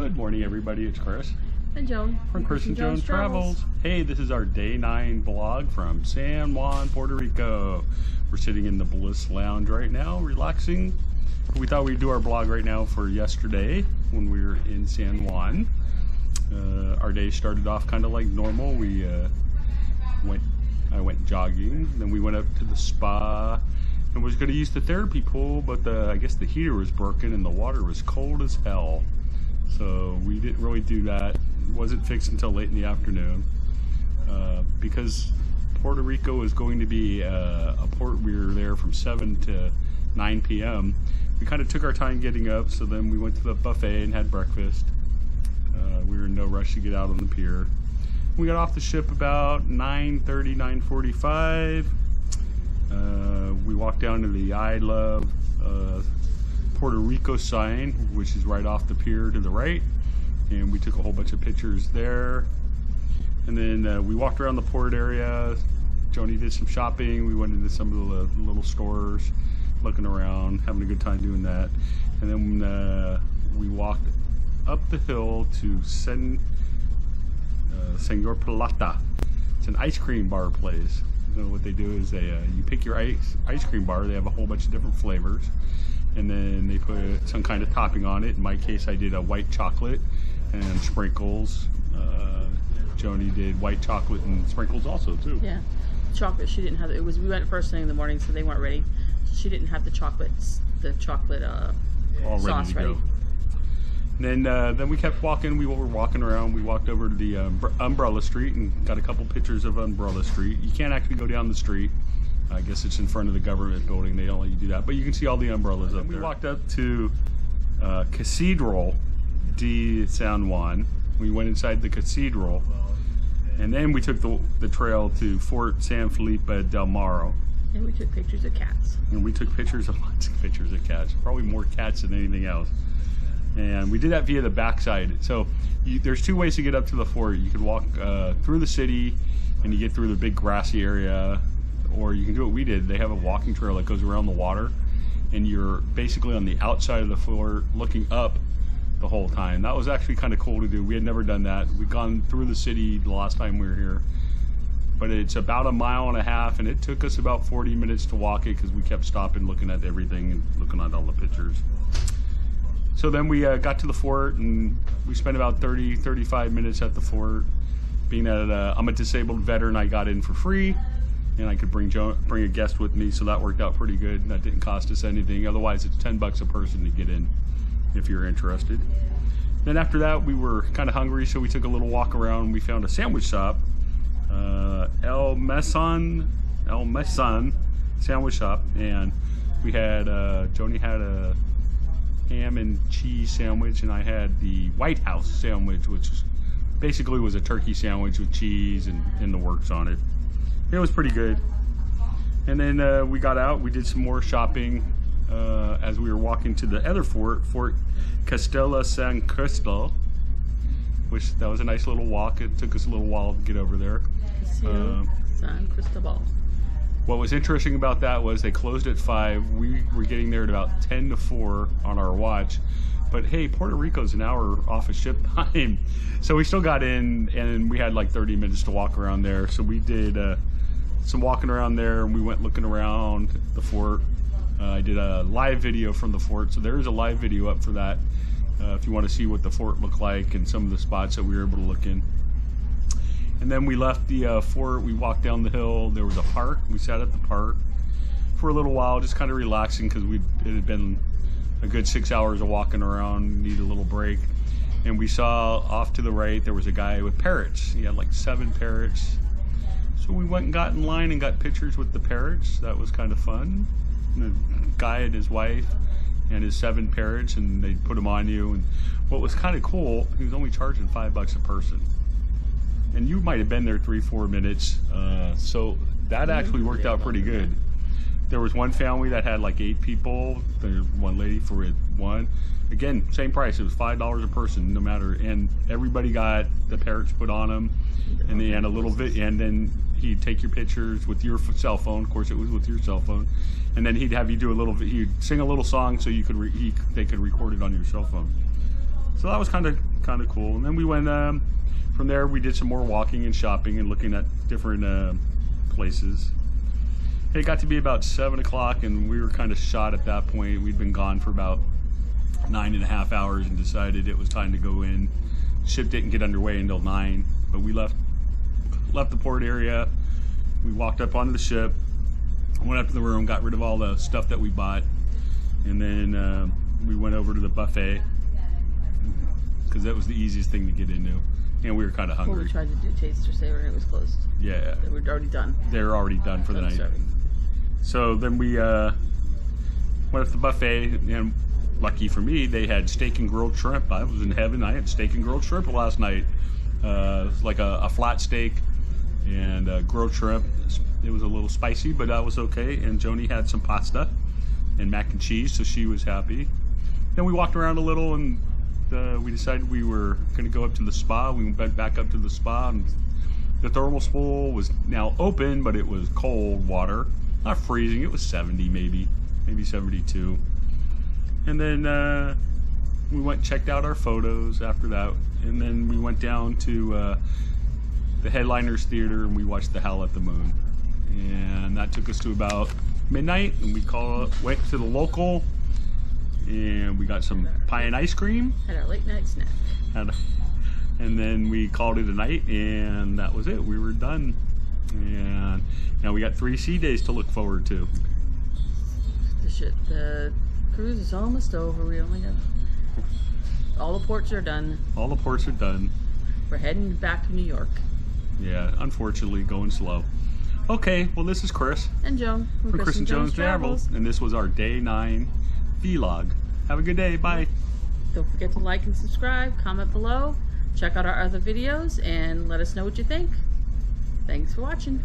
Good morning, everybody. It's Chris and Joan from Chris and Joan Travels. Hey, this is our day 9 vlog from San Juan, Puerto Rico. We're sitting in the Bliss Lounge right now, relaxing. We thought we'd do our vlog right now for yesterday when we were in San Juan. Our day started off kind of like normal. I went jogging, then we went up to the spa and was going to use the therapy pool, but I guess the heater was broken and the water was cold as hell. So we didn't really do that. It wasn't fixed until late in the afternoon. Because Puerto Rico is going to be a port, we were there from 7 to 9 p.m. We kind of took our time getting up, so then we went to the buffet and had breakfast. We were in no rush to get out on the pier. We got off the ship about 9:30, 9:45. We walked down to the I Love Puerto Rico sign, which is right off the pier to the right, and we took a whole bunch of pictures there. And then we walked around the port area. Joni did some shopping. We went into some of the little stores, looking around, having a good time doing that. And then we walked up the hill to Senor Plata. It's an ice cream bar place. So what they do is you pick your ice cream bar. They have a whole bunch of different flavors, and then they put some kind of topping on it. In my case, I did a white chocolate and sprinkles. Joni did white chocolate and sprinkles also too. Yeah, chocolate. She didn't have it. We went first thing in the morning, so they weren't ready. She didn't have the chocolate all sauce ready. And then we kept walking. We were walking around. We walked over to the Umbrella Street and got a couple pictures of Umbrella Street. You can't actually go down the street. I guess it's in front of the government building. They don't let you do that. But you can see all the umbrellas up there. We walked up to Cathedral de San Juan. We went inside the cathedral. And then we took the trail to Fort San Felipe del Morro. And we took pictures of cats. And we took pictures of lots of pictures of cats. Probably more cats than anything else. And we did that via the backside. So there's two ways to get up to the fort. You could walk through the city and you get through the big grassy area, or you can do what we did. They have a walking trail that goes around the water, and you're basically on the outside of the fort looking up the whole time. That was actually kind of cool to do. We had never done that. We'd gone through the city the last time we were here, but it's about 1.5 miles, and it took us about 40 minutes to walk it because we kept stopping, looking at everything and looking at all the pictures. So then we got to the fort, and we spent about 35 minutes at the fort. Being that I'm a disabled veteran, I got in for free, and I could bring a guest with me, so that worked out pretty good. That didn't cost us anything. Otherwise, it's $10 a person to get in if you're interested. Then after that, we were kind of hungry, so we took a little walk around. We found a sandwich shop, El Meson sandwich shop, and we had Joni had a ham and cheese sandwich, and I had the White House sandwich, which basically was a turkey sandwich with cheese and the works on it. It was pretty good. And then we got out, we did some more shopping as we were walking to the other fort, Fort Castella San Cristobal, which that was a nice little walk. It took us a little while to get over there. San Cristobal. What was interesting about that was they closed at 5. We were getting there at about 10 to 4 on our watch. But hey, Puerto Rico's an hour off of ship time. So we still got in, and we had like 30 minutes to walk around there. So we did some walking around there, and we went looking around the fort. I did a live video from the fort. So there is a live video up for that if you want to see what the fort looked like and some of the spots that we were able to look in. And then we left the fort, we walked down the hill, there was a park, we sat at the park for a little while, just kind of relaxing because it had been a good 6 hours of walking around, needed a little break. And we saw off to the right, there was a guy with parrots. He had like 7 parrots. So we went and got in line and got pictures with the parrots. That was kind of fun. And the guy and his wife and his 7 parrots, and they put them on you. And what was kind of cool, he was only charging $5 a person. And you might have been there 3-4 minutes, so that actually worked out pretty good. There was one family that had like 8 people. There's one lady for one. Again, same price. It was $5 a person, no matter. And everybody got the parrots put on them, and they had a little bit. And then he'd take your pictures with your cell phone. Of course, it was with your cell phone. And then he'd have you do a little. He'd sing a little song so you could they could record it on your cell phone. So that was kind of cool. And then we went from there. We did some more walking and shopping and looking at different places. It got to be about 7 o'clock, and we were kind of shot at that point. We'd been gone for about 9.5 hours and decided it was time to go in. Ship didn't get underway until 9, but we left the port area. We walked up onto the ship, went up to the room, got rid of all the stuff that we bought, and then we went over to the buffet because that was the easiest thing to get into, and we were kind of hungry. Well, we tried to do taster saver and it was closed. Yeah, They were already done. they were already done for the night. So then we went up to the buffet, and lucky for me, they had steak and grilled shrimp. I was in heaven. I had steak and grilled shrimp last night. It was like a flat steak and grilled shrimp. It was a little spicy, but that was okay. And Joni had some pasta and mac and cheese, so she was happy. Then we walked around a little, and we decided we were going to go up to the spa. We went back up to the spa, and the thermal pool was now open, but it was cold water. Not freezing, it was 70 maybe 72. And then we went and checked out our photos after that, and then we went down to the Headliners Theater and we watched The Howl at the Moon. And that took us to about midnight, and we went to the local, and we got some pie and ice cream. Had our late night snack. And then we called it a night, and that was it. We were done. And now we got 3 sea days to look forward to. The cruise is almost over. We only have all the ports are done. All the ports are done. We're heading back to New York. Yeah, unfortunately, going slow. Okay, well, this is Chris. And Joan from Chris and Joan's Travels. And this was our Day 9 vlog. Have a good day. Bye. Don't forget to like and subscribe, comment below, check out our other videos, and let us know what you think. Thanks for watching.